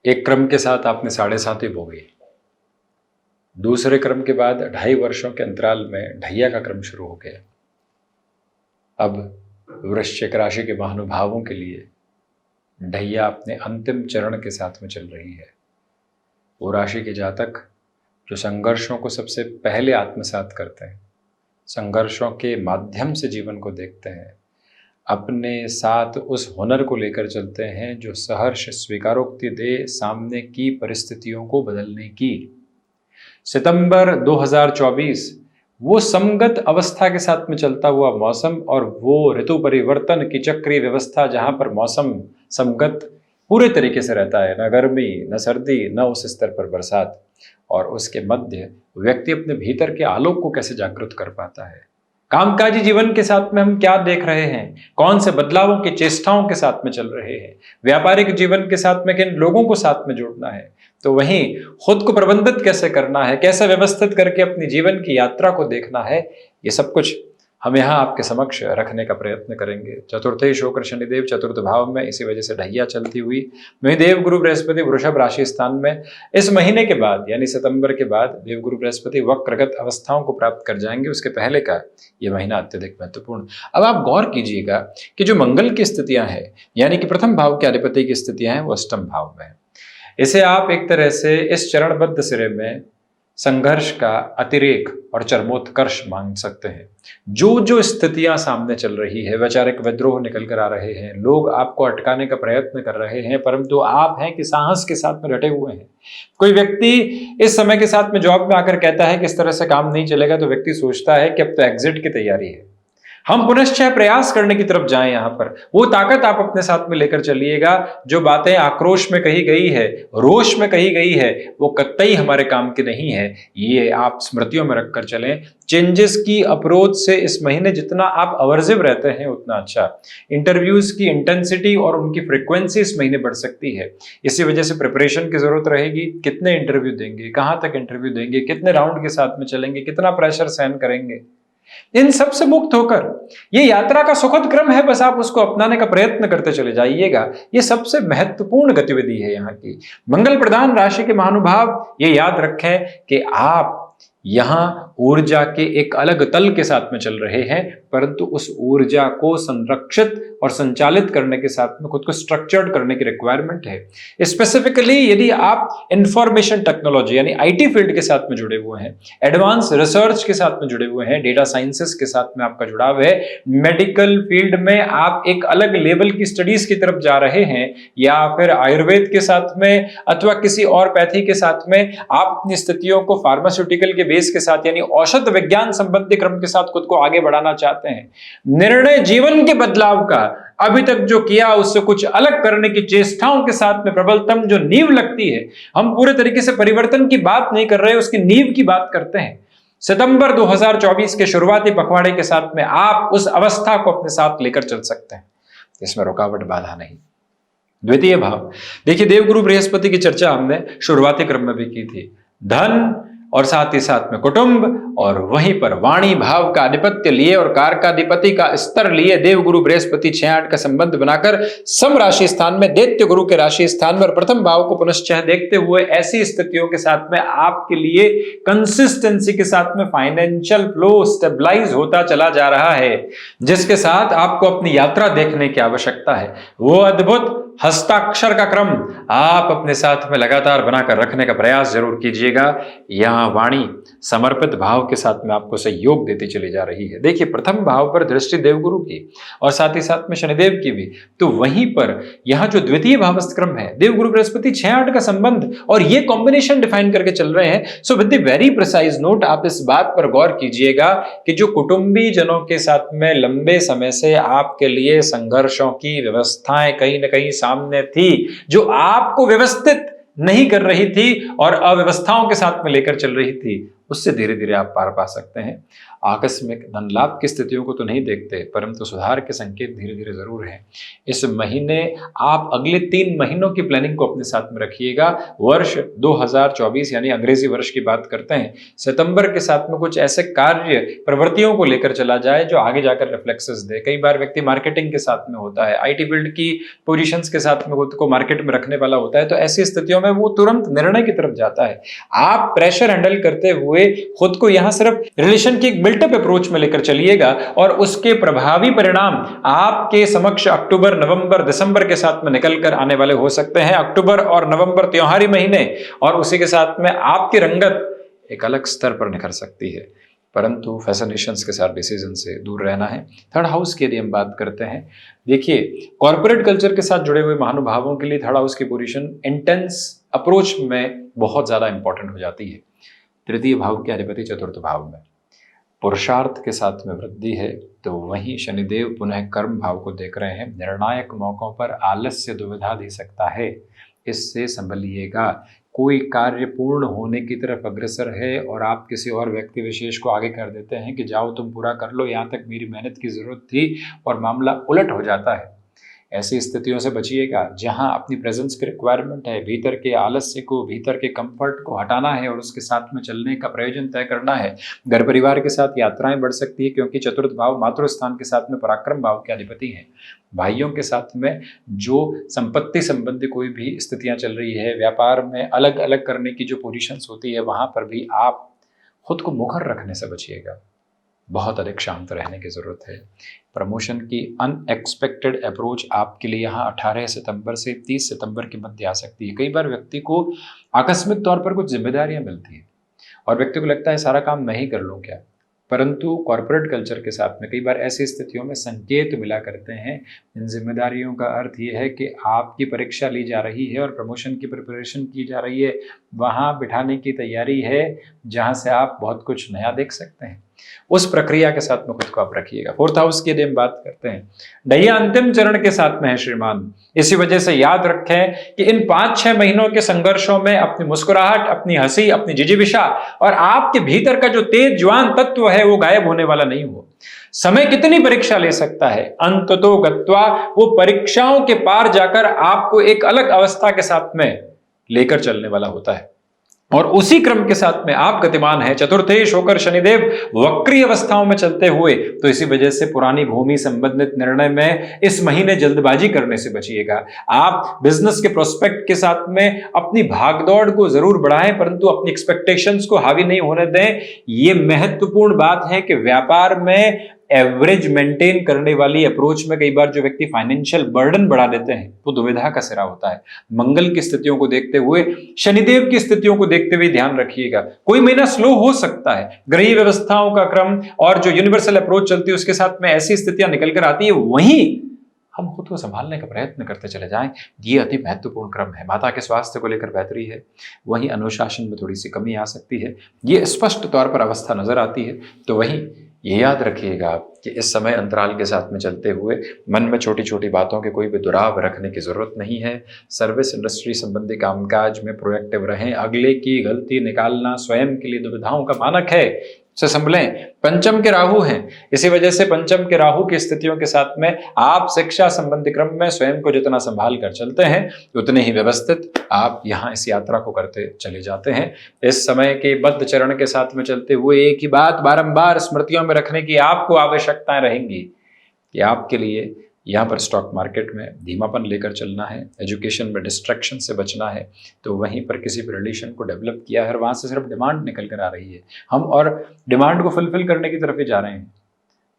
एक क्रम के साथ आपने 7.5 भोगी, दूसरे क्रम के बाद 2.5 वर्षों के अंतराल में ढैया का क्रम शुरू हो गया। अब वृश्चिक राशि के महानुभावों के लिए ढैया अपने अंतिम चरण के साथ में चल रही है। वो राशि के जातक जो संघर्षों को सबसे पहले आत्मसात करते हैं, संघर्षों के माध्यम से जीवन को देखते हैं, अपने साथ उस हुनर को लेकर चलते हैं जो सहर्ष स्वीकारोक्ति दे सामने की परिस्थितियों को बदलने की। सितंबर 2024 वो समगत अवस्था के साथ में चलता हुआ मौसम और वो ऋतु परिवर्तन की चक्रीय व्यवस्था जहां पर मौसम समगत पूरे तरीके से रहता है, न गर्मी न सर्दी न उस स्तर पर बरसात, और उसके मध्य व्यक्ति अपने भीतर के आलोक को कैसे जागृत कर पाता है। कामकाजी जीवन के साथ में हम क्या देख रहे हैं, कौन से बदलावों की चेष्टाओं के साथ में चल रहे हैं, व्यापारिक जीवन के साथ में किन लोगों को साथ में जोड़ना है, तो वहीं खुद को प्रबंधित कैसे करना है, कैसे व्यवस्थित करके अपनी जीवन की यात्रा को देखना है, ये सब कुछ हम यहाँ आपके समक्ष रखने का प्रयत्न करेंगे। चतुर्थी शुक्र शनिदेव चतुर्थ भाव में, इसी वजह से ढैया चलती हुई वहीं देवगुरु बृहस्पति वृषभ राशि स्थान में इस महीने के बाद यानी सितंबर के बाद देवगुरु बृहस्पति वक्रगत अवस्थाओं को प्राप्त कर जाएंगे। उसके पहले का ये महीना अत्यधिक महत्वपूर्ण। अब आप गौर कीजिएगा कि जो मंगल की स्थितियां हैं यानी कि प्रथम भाव के अधिपति की स्थितियां हैं वो अष्टम भाव में है। इसे आप एक तरह से इस चरणबद्ध सिरे में संघर्ष का अतिरेक और चरमोत्कर्ष मान सकते हैं। जो स्थितियां सामने चल रही है, वैचारिक विद्रोह निकल कर आ रहे हैं, लोग आपको अटकाने का प्रयत्न कर रहे हैं, परंतु आप हैं कि साहस के साथ में डटे हुए हैं। कोई व्यक्ति इस समय के साथ में जॉब में आकर कहता है कि इस तरह से काम नहीं चलेगा, तो व्यक्ति सोचता है कि अब तो एग्जिट की तैयारी है, हम पुनश्चय प्रयास करने की तरफ जाएं। यहां पर वो ताकत आप अपने साथ में लेकर चलिएगा। जो बातें आक्रोश में कही गई है, रोष में कही गई है, वो कतई हमारे काम की नहीं है। ये आप स्मृतियों में रखकर चलें। चेंजेस की अप्रोच से इस महीने जितना आप अवर्जिव रहते हैं उतना अच्छा। इंटरव्यूज की इंटेंसिटी और उनकी फ्रीक्वेंसी इस महीने बढ़ सकती है। इसी वजह से प्रिपरेशन की जरूरत रहेगी। कितने इंटरव्यू देंगे, कहां तक इंटरव्यू देंगे, कितने राउंड के साथ में चलेंगे, कितना प्रेशर सहन करेंगे, इन सब से मुक्त होकर ये यात्रा का सुखद क्रम है, बस आप उसको अपनाने का प्रयत्न करते चले जाइएगा। ये सबसे महत्वपूर्ण गतिविधि है यहाँ की। मंगल प्रधान राशि के महानुभाव ये याद रखें कि आप यहां ऊर्जा के एक अलग तल के साथ में चल रहे हैं, परंतु उस ऊर्जा को संरक्षित और संचालित करने के साथ में खुद को स्ट्रक्चर्ड करने की रिक्वायरमेंट है। स्पेसिफिकली यदि आप इंफॉर्मेशन टेक्नोलॉजी यानी आईटी फील्ड के साथ में जुड़े हुए हैं, एडवांस रिसर्च के साथ में जुड़े हुए हैं, डेटा साइंसेस के साथ में आपका जुड़ाव है, मेडिकल फील्ड में आप एक अलग लेवल की स्टडीज की तरफ जा रहे हैं, या फिर आयुर्वेद के साथ में अथवा किसी और पैथी के साथ में आप अपनी स्थितियों को फार्मास्यूटिकल के बेस के साथ यानी औषध विज्ञान संबंधी क्रम के साथ खुद को आगे बढ़ाना चाहते हैं, निर्णय जीवन के बदलाव का अभी तक जो किया उससे कुछ अलग करने की चेष्टाओं के साथ में प्रबलतम जो नींव लगती है, हम पूरे तरीके से परिवर्तन की बात नहीं कर रहे, उसकी नींव की बात करते हैं। सितंबर 2024 के शुरुआती पखवाड़े के साथ में आप उस अवस्था को अपने साथ लेकर चल सकते हैं, इसमें रुकावट बाधा नहीं। द्वितीय भाव देखिए, देवगुरु बृहस्पति की चर्चा हमने शुरुआती क्रम में भी की थी। धन और साथ ही साथ में कुटुंब और वहीं पर वाणी भाव का आधिपत्य लिए और कारकाधिपति का स्तर लिए देवगुरु बृहस्पति 6-8 का संबंध बनाकर सम राशि स्थान में दैत्य गुरु के राशि स्थान में और प्रथम भाव को पुनश्चय देखते हुए ऐसी स्थितियों के साथ में आपके लिए कंसिस्टेंसी के साथ में फाइनेंशियल फ्लो स्टेबलाइज होता चला जा रहा है, जिसके साथ आपको अपनी यात्रा देखने की आवश्यकता है। वो अद्भुत हस्ताक्षर का क्रम आप अपने साथ में लगातार बनाकर रखने का प्रयास जरूर कीजिएगा। यहां वाणी समर्पित भाव के साथ में आपको सहयोग देती चली जा रही है। देखिए, प्रथम भाव पर दृष्टि देवगुरु की और साथ ही साथ में शनिदेव की भी, तो वहीं पर यहां जो द्वितीय भावस्थ क्रम है देवगुरु बृहस्पति 6-8 का संबंध और ये कॉम्बिनेशन डिफाइन करके चल रहे हैं। So with the very precise note आप इस बात पर गौर कीजिएगा कि जो कुटुंबी जनों के साथ में लंबे समय से आपके लिए संघर्षों की व्यवस्थाएं कहीं ना कहीं सामने थी, जो आपको व्यवस्थित नहीं कर रही थी और अव्यवस्थाओं के साथ में लेकर चल रही थी, उससे धीरे धीरे आप पार पा सकते हैं। आकस्मिक धन लाभ की स्थितियों को तो नहीं देखते, परंतु सुधार के संकेत धीरे धीरे जरूर हैं। इस महीने आप अगले 3 महीनों की प्लानिंग को अपने साथ में रखिएगा। वर्ष 2024 यानी अंग्रेजी वर्ष की बात करते हैं, सितंबर के साथ में कुछ ऐसे कार्य प्रवृत्तियों को लेकर चला जाए जो आगे जाकर रिफ्लेक्सेस दे। कई बार व्यक्ति मार्केटिंग के साथ में होता है, आईटी फील्ड की पोजीशंस के साथ में खुद को मार्केट में रखने वाला होता है, तो ऐसी स्थितियों में वो तुरंत निर्णय की तरफ जाता है। आप प्रेशर हैंडल करते हुए खुद को यहां सिर्फ रिलेशन की एक बिल्टअप अप्रोच में लेकर चलिएगा और उसके प्रभावी परिणाम आपके समक्ष अक्टूबर, नवंबर, दिसंबर के साथ में निकल कर आने वाले हो सकते हैं। अक्टूबर और नवंबर त्योहारी महीने, और उसी के साथ में आपकी रंगत एक अलग स्तर पर निखर सकती है, परंतु फैसिनेशंस के साथ डिसीजन से दूर रहना है। थर्ड हाउस की यदि हम बात करते हैं, देखिए कॉर्पोरेट कल्चर के साथ जुड़े हुए महानुभावों के लिए थर्ड हाउस की पोजीशन इंटेंस अप्रोच में बहुत ज्यादा इंपॉर्टेंट हो जाती है। तृतीय भाव के अधिपति चतुर्थ भाव में पुरुषार्थ के साथ में वृद्धि है, तो वहीं शनिदेव पुनः कर्म भाव को देख रहे हैं। निर्णायक मौकों पर आलस्य दुविधा दे सकता है, इससे संभलिएगा। कोई कार्य पूर्ण होने की तरफ अग्रसर है और आप किसी और व्यक्ति विशेष को आगे कर देते हैं कि जाओ तुम पूरा कर लो, यहाँ तक मेरी मेहनत की जरूरत थी, और मामला उलट हो जाता है। ऐसी स्थितियों से बचिएगा जहां अपनी प्रेजेंस की रिक्वायरमेंट है, भीतर के आलस्य को, भीतर के कंफर्ट को हटाना है और उसके साथ में चलने का प्रयोजन तय करना है। घर परिवार के साथ यात्राएं बढ़ सकती है, क्योंकि चतुर्थ भाव मातृस्थान के साथ में पराक्रम भाव के अधिपति हैं। भाइयों के साथ में जो संपत्ति संबंधी कोई भी स्थितियां चल रही है, व्यापार में अलग अलग करने की जो पोजीशंस होती है, वहां पर भी आप खुद को मुखर रखने से बचिएगा। बहुत अधिक शांत रहने की जरूरत है। प्रमोशन की अनएक्सपेक्टेड अप्रोच आपके लिए यहाँ 18 सितंबर से 30 सितंबर के मध्य आ सकती है। कई बार व्यक्ति को आकस्मिक तौर पर कुछ जिम्मेदारियां मिलती हैं और व्यक्ति को लगता है सारा काम मैं ही कर लूँ क्या, परंतु कॉर्पोरेट कल्चर के साथ में कई बार ऐसी स्थितियों में संकेत मिला करते हैं। इन जिम्मेदारियों का अर्थ ये है कि आपकी परीक्षा ली जा रही है और प्रमोशन की प्रिपरेशन की जा रही है, वहाँ बिठाने की तैयारी है जहाँ से आप बहुत कुछ नया देख सकते हैं। उस प्रक्रिया के साथ में खुद को आप रखिएगा। फोर्थ हाउस की यदि हम बात करते हैं, ढैया अंतिम चरण के साथ में है श्रीमान। इसी वजह से याद रखें कि इन 5-6 महीनों के संघर्षों में अपनी मुस्कुराहट, अपनी हंसी, अपनी जिजीविषा और आपके भीतर का जो तेज जवान तत्व है वो गायब होने वाला नहीं हो। समय कितनी परीक्षा ले सकता है, अंततो गत्वा वो परीक्षाओं के पार जाकर आपको एक अलग अवस्था के साथ में लेकर चलने वाला होता है, और उसी क्रम के साथ में आप गतिमान हैं। चतुर्थेश होकर शनिदेव वक्री अवस्थाओं में चलते हुए, तो इसी वजह से पुरानी भूमि संबंधित निर्णय में इस महीने जल्दबाजी करने से बचिएगा। आप बिजनेस के प्रोस्पेक्ट के साथ में अपनी भागदौड़ को जरूर बढ़ाएं, परंतु अपनी एक्सपेक्टेशंस को हावी नहीं होने दें। ये महत्वपूर्ण बात है कि व्यापार में एवरेज मेंटेन करने वाली अप्रोच में कई बार जो व्यक्ति फाइनेंशियल बर्डन बढ़ा देते हैं वो दुविधा का सिरा होता है। मंगल की स्थितियों को देखते हुए, शनिदेव की स्थितियों को देखते हुए ध्यान रखिएगा। कोई महीना स्लो हो सकता है, गृह व्यवस्थाओं का क्रम और जो यूनिवर्सल अप्रोच चलती है उसके साथ में ऐसी स्थितियां निकल कर आती है, वहीं हम खुद को संभालने का प्रयत्न करते चले जाएं। ये अति महत्वपूर्ण क्रम है। माता के स्वास्थ्य को लेकर बेहतरी है, वहीं अनुशासन में थोड़ी सी कमी आ सकती है, ये स्पष्ट तौर पर अवस्था नजर आती है। तो वहीं ये याद रखिएगा कि इस समय अंतराल के साथ में चलते हुए मन में छोटी छोटी बातों के कोई भी दुराव रखने की जरूरत नहीं है। सर्विस इंडस्ट्री संबंधी कामकाज में प्रोएक्टिव रहें। अगले की गलती निकालना स्वयं के लिए दुविधाओं का मानक है, से संभलें। पंचम के राहु हैं, इसी वजह से पंचम के राहु की स्थितियों के साथ में आप शिक्षा संबंधी क्रम में स्वयं को जितना संभाल कर चलते हैं उतने ही व्यवस्थित आप यहाँ इस यात्रा को करते चले जाते हैं। इस समय के बद्ध चरण के साथ में चलते हुए एक ही बात बारंबार स्मृतियों में रखने की आपको आवश्यकताएं रहेंगी कि आपके लिए यहाँ पर स्टॉक मार्केट में धीमापन लेकर चलना है, एजुकेशन में डिस्ट्रैक्शन से बचना है। तो वहीं पर किसी भी रिलेशन को डेवलप किया है और वहाँ से सिर्फ डिमांड निकल कर आ रही है, हम और डिमांड को फुलफिल करने की तरफ ही जा रहे हैं,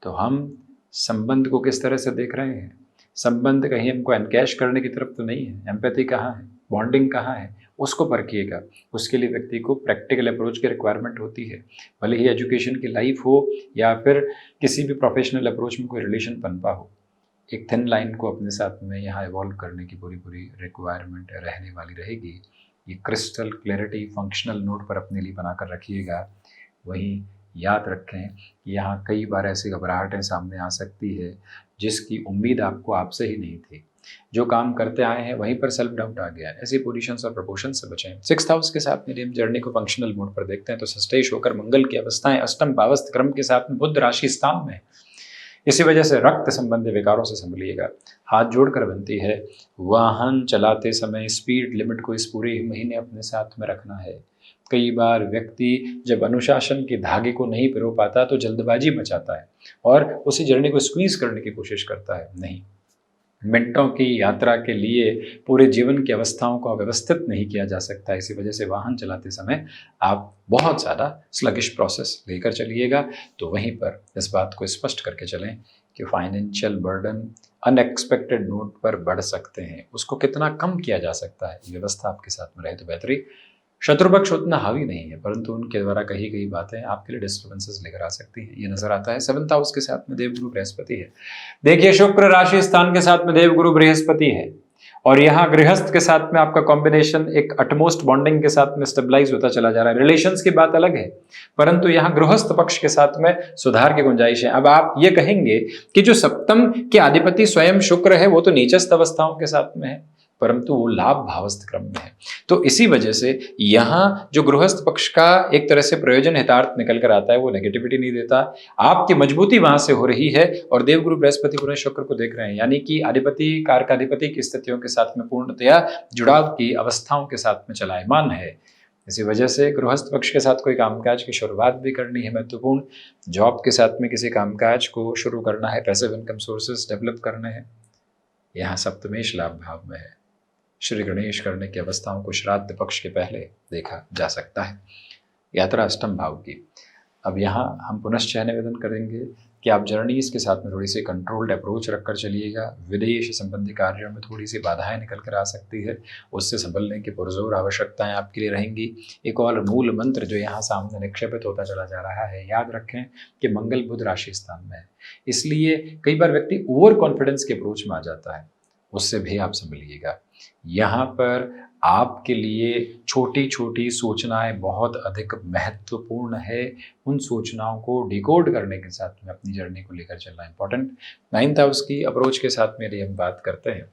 तो हम संबंध को किस तरह से देख रहे हैं? संबंध कहीं हमको एनकैश करने की तरफ तो नहीं है। एम्पैथी कहाँ है, बॉन्डिंग कहाँ है, उसको परखिएगा। उसके लिए व्यक्ति को प्रैक्टिकल अप्रोच की रिक्वायरमेंट होती है, भले ही एजुकेशन की लाइफ हो या फिर किसी भी प्रोफेशनल अप्रोच में कोई रिलेशन बनपा हो। एक थिन लाइन को अपने साथ में यहाँ इवॉल्व करने की पूरी रिक्वायरमेंट रहने वाली रहेगी। ये क्रिस्टल क्लैरिटी फंक्शनल नोट पर अपने लिए बनाकर रखिएगा। वहीं याद रखें कि यहाँ कई बार ऐसी घबराहटें सामने आ सकती है जिसकी उम्मीद आपको आपसे ही नहीं थी। जो काम करते आए हैं वहीं पर सेल्फ डाउट आ गया है। ऐसी पोजीशंस और प्रपोर्शन से बचें। 6th हाउस के साथ में जर्नी को फंक्शनल मोड पर देखते हैं तो सस्टेश होकर मंगल की अवस्थाएं अष्टम भावस्थ क्रम के साथ में बुध राशि स्थान में, इसी वजह से रक्त संबंधी विकारों से संभलिएगा। हाथ जोड़कर बनती है, वाहन चलाते समय स्पीड लिमिट को इस पूरे महीने अपने साथ में रखना है। कई बार व्यक्ति जब अनुशासन के धागे को नहीं पिरो पाता तो जल्दबाजी मचाता है और उसी जर्नी को स्क्वीज करने की कोशिश करता है। नहीं, मिनटों की यात्रा के लिए पूरे जीवन की अवस्थाओं को व्यवस्थित नहीं किया जा सकता। इसी वजह से वाहन चलाते समय आप बहुत ज़्यादा स्लगिश प्रोसेस लेकर चलिएगा। तो वहीं पर इस बात को स्पष्ट करके चलें कि फाइनेंशियल बर्डन अनएक्सपेक्टेड नोट पर बढ़ सकते हैं, उसको कितना कम किया जा सकता है, व्यवस्था आपके साथ में रहे तो बेहतरी। शत्रुपक्ष उतना हावी नहीं है, परंतु उनके द्वारा कही गई बातें आपके लिए डिस्टर्बेंसेस लेकर आ सकती है, ये नजर आता है। 7th हाउस के साथ में देवगुरु बृहस्पति है। देखिए, शुक्र राशि स्थान के साथ में देवगुरु बृहस्पति है और यहाँ गृहस्थ के साथ में आपका कॉम्बिनेशन एक अटमोस्ट बॉन्डिंग के साथ में स्टेबलाइज होता चला जा रहा है। रिलेशंस की बात अलग है, परंतु यहाँ गृहस्थ पक्ष के साथ में सुधार की गुंजाइश है। अब आप ये कहेंगे कि जो सप्तम के अधिपति स्वयं शुक्र है वो तो नीचस्थ अवस्थाओं के साथ में है, परंतु वो लाभ भावस्थ क्रम में है। तो इसी वजह से यहाँ जो गृहस्थ पक्ष का एक तरह से प्रयोजन हितार्थ निकल कर आता है वो नेगेटिविटी नहीं देता, आपकी मजबूती वहां से हो रही है। और देवगुरु बृहस्पति पूरे शुक्र को देख रहे हैं, यानी कि अधिपति कारकाधिपति की स्थितियों के साथ में पूर्णतया जुड़ाव की अवस्थाओं के साथ में चलायमान है। इसी वजह से गृहस्थ पक्ष के साथ कोई कामकाज की शुरुआत भी करनी है महत्वपूर्ण, जॉब के साथ में किसी कामकाज को शुरू करना है, पैसिव इनकम सोर्सेज डेवलप करने हैं, यहाँ सप्तमेश लाभ भाव में है। श्री गणेश करने की अवस्थाओं को श्राद्ध पक्ष के पहले देखा जा सकता है। यात्रा अष्टम भाव की। अब यहाँ हम पुनश्च निवेदन करेंगे कि आप जर्नीज के साथ में थोड़ी सी कंट्रोल्ड अप्रोच रखकर चलिएगा। विदेश संबंधी कार्यों में थोड़ी सी बाधाएं निकल कर आ सकती है, उससे संभलने की पुरजोर आवश्यकताएं आपके लिए रहेंगी। एक और मूल मंत्र जो यहाँ सामने निक्षेपित होता चला जा रहा है, याद रखें कि मंगल बुध राशि स्थान में है, इसलिए कई बार व्यक्ति ओवर कॉन्फिडेंस के अप्रोच में आ जाता है, उससे भी आप संभलिएगा। यहाँ पर आपके लिए छोटी छोटी सूचनाएं बहुत अधिक महत्वपूर्ण है, उन सूचनाओं को डिकोड करने के साथ में अपनी जर्नी को लेकर चलना इंपॉर्टेंट। 9th हाउस की अप्रोच के साथ में यदि हम बात करते हैं,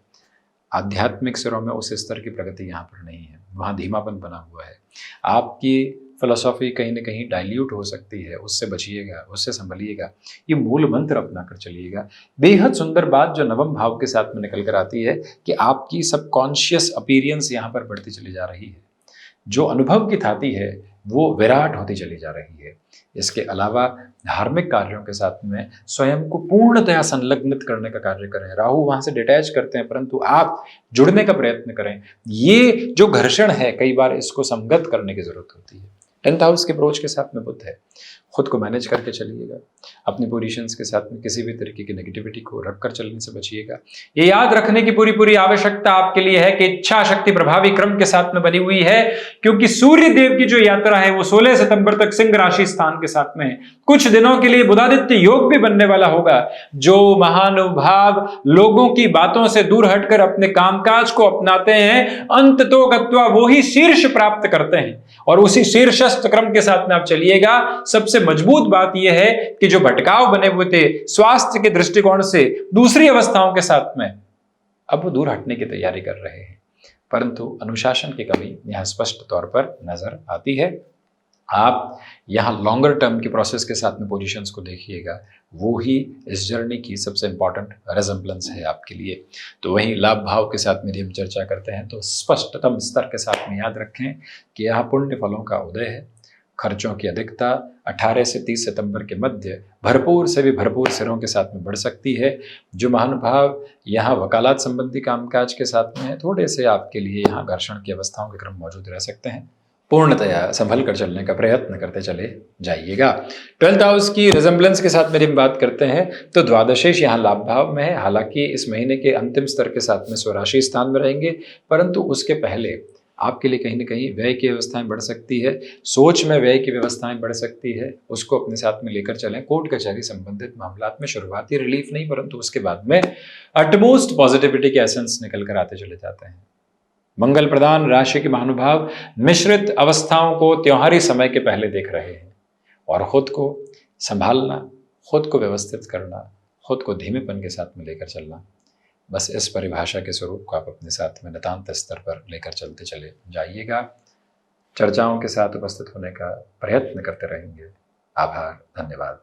आध्यात्मिक सिरों में उस स्तर की प्रगति यहाँ पर नहीं है, वहाँ धीमापन बना हुआ है। आपकी फिलोसॉफी कहीं ना कहीं डाइल्यूट हो सकती है, उससे बचिएगा, उससे संभलिएगा, ये मूल मंत्र अपना कर चलिएगा। बेहद सुंदर बात जो नवम भाव के साथ में निकल कर आती है कि आपकी सबकॉन्शियस अपीरियंस यहाँ पर बढ़ती चली जा रही है, जो अनुभव की थाती है वो विराट होती चली जा रही है। इसके अलावा धार्मिक कार्यों के साथ में स्वयं को पूर्णतया संलग्नित करने का कार्य करें। राहु वहां से डिटैच करते हैं, परंतु आप जुड़ने का प्रयत्न करें। ये जो घर्षण है कई बार इसको संगत करने की जरूरत होती है। 10th हाउस के अप्रोच के साथ में बुध है, खुद को मैनेज करके चलिएगा। अपनी पोजीशंस के साथ में किसी भी तरीके की नेगेटिविटी को रखकर चलने से बचिएगा। ये याद रखने की पूरी पूरी आवश्यकता आपके लिए है कि इच्छा शक्ति प्रभावी क्रम के साथ में बनी हुई है, क्योंकि सूर्य देव की जो यात्रा है वो 16 सितंबर तक सिंह राशि स्थान के साथ में है। कुछ दिनों के लिए बुधादित्य योग भी बनने वाला होगा। जो महानुभाव लोगों की बातों से दूर हटकर अपने कामकाज को अपनाते हैं, अंत तो गत्वा वो ही शीर्ष प्राप्त करते हैं, और उसी शीर्षस्थ क्रम के साथ में आप चलिएगा। सबसे मजबूत बात यह है कि जो भटकाव बने हुए थे स्वास्थ्य के दृष्टिकोण से दूसरी अवस्थाओं के साथ में, अब वो दूर हटने की तैयारी कर रहे हैं, परंतु अनुशासन की कमी यहां स्पष्ट तौर पर नजर आती है। आप यहाँ लॉन्गर टर्म की प्रोसेस के साथ में पोजीशंस को देखिएगा, वो ही इस जर्नी की सबसे इंपॉर्टेंट रेजम्बलेंस है आपके लिए। तो वहीं लाभ भाव के साथ में हम चर्चा करते हैं तो स्पष्टतम स्तर के साथ में याद रखें कि यहाँ पुण्य फलों का उदय है। खर्चों की अधिकता 18 से 30 सितंबर के मध्य भरपूर से भी भरपूर सिरों के साथ में बढ़ सकती है। जो महानुभाव यहाँ वकालत संबंधी कामकाज के साथ में है, थोड़े से आपके लिए यहाँ घर्षण की अवस्थाओं के क्रम मौजूद रह सकते हैं। पूर्णतया संभल कर चलने का प्रयत्न करते चले जाइएगा। 12th हाउस की रिजेम्बलेंस के साथ मेरी बात करते हैं तो द्वादशेश यहाँ लाभ भाव में है। हालांकि इस महीने के अंतिम स्तर के साथ में स्वराशि स्थान में रहेंगे, परंतु उसके पहले आपके लिए कहीं ना कहीं व्यय की व्यवस्थाएं बढ़ सकती है, सोच में व्यय की व्यवस्थाएं बढ़ सकती है, उसको अपने साथ में लेकर चलें। कोर्ट कचहरी संबंधित मामलात में शुरुआती रिलीफ नहीं, परंतु उसके बाद में अटमोस्ट पॉजिटिविटी के एसेंस निकल कर आते चले जाते हैं। मंगल प्रदान राशि के महानुभाव मिश्रित अवस्थाओं को त्योहारी समय के पहले देख रहे हैं, और खुद को संभालना, खुद को व्यवस्थित करना, खुद को धीमेपन के साथ में लेकर चलना बस इस परिभाषा के स्वरूप को आप अपने साथ में नितांत स्तर पर लेकर चलते चले जाइएगा। चर्चाओं के साथ उपस्थित होने का प्रयत्न करते रहेंगे। आभार, धन्यवाद।